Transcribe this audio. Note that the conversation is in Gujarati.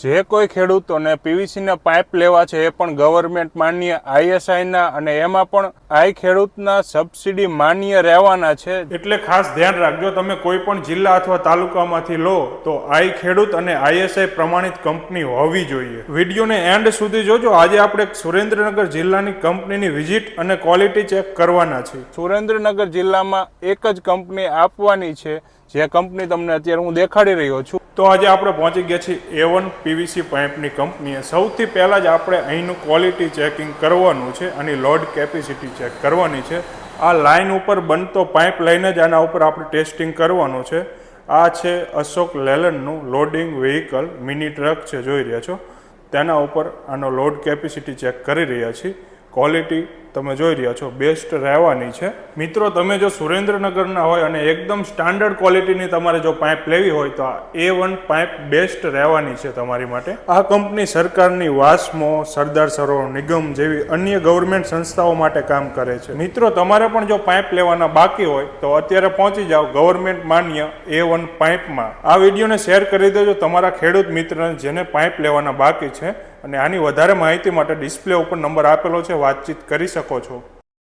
જે કોઈ ખેડૂતોને પીવીસીના પાઇપ લેવા છે એ પણ ગવર્મેન્ટ માન્ય આઈએસઆઈના અને એમાં પણ આઈ ખેડૂતના સબસિડી માન્ય રહેવાના છે। એટલે ખાસ ધ્યાન રાખજો, તમે કોઈ પણ જિલ્લા અથવા તાલુકામાંથી લો તો આઈ ખેડૂત અને આઈએસઆઈ પ્રમાણિત કંપની હોવી જોઈએ। વિડીયોને એન્ડ સુધી જોજો। આજે આપણે સુરેન્દ્રનગર જિલ્લાની કંપનીની વિઝિટ અને ક્વોલિટી ચેક કરવાના છે। સુરેન્દ્રનગર જિલ્લામાં એક જ કંપની આપવાની છે, જે કંપની તમને અત્યારે હું દેખાડી રહ્યો છું। તો આજે આપણે પહોંચી ગયા છીએ A1 પીવીસી પાઇપની કંપનીએ। સૌથી પહેલાં જ આપણે અહીંનું ક્વોલિટી ચેકિંગ કરવાનું છે, આની લોડ કેપેસિટી ચેક કરવાની છે। આ લાઇન ઉપર બનતો પાઇપ લઈને જ આના ઉપર આપણે ટેસ્ટિંગ કરવાનું છે। આ છે અશોક લેલનનું લોડિંગ વ્હીકલ મિની ટ્રક છે, જોઈ રહ્યા છો। તેના ઉપર આનો લોડ કેપેસિટી ચેક કરી રહ્યા છીએ। ક્વોલિટી તમે જોઈ રહ્યા છો બેસ્ટ રહેવાની છે। મિત્રો, તમે જો સુરેન્દ્રનગરના હોય અને એકદમ સ્ટાન્ડર્ડ ક્વોલિટીની તમારે જો પાઇપ લેવી હોય તો આ A1 પાઇપ બેસ્ટ રહેવાની છે તમારી માટે। આ કંપની સરકારની વાસ્મો, સરદાર સરોવર નિગમ જેવી અન્ય ગવર્મેન્ટ સંસ્થાઓ માટે કામ કરે છે। મિત્રો, તમારે પણ જો પાઇપ લેવાના બાકી હોય તો અત્યારે પહોંચી જાઓ ગવર્મેન્ટ માન્ય A1 પાઇપમાં। આ વિડીયોને શેર કરી દેજો તમારા ખેડૂત મિત્રને જેને પાઇપ લેવાના બાકી છે, અને આની વધારે માહિતી માટે ડિસ્પ્લે ઉપર નંબર આપેલો છે, વાતચીત કરી શકો છો।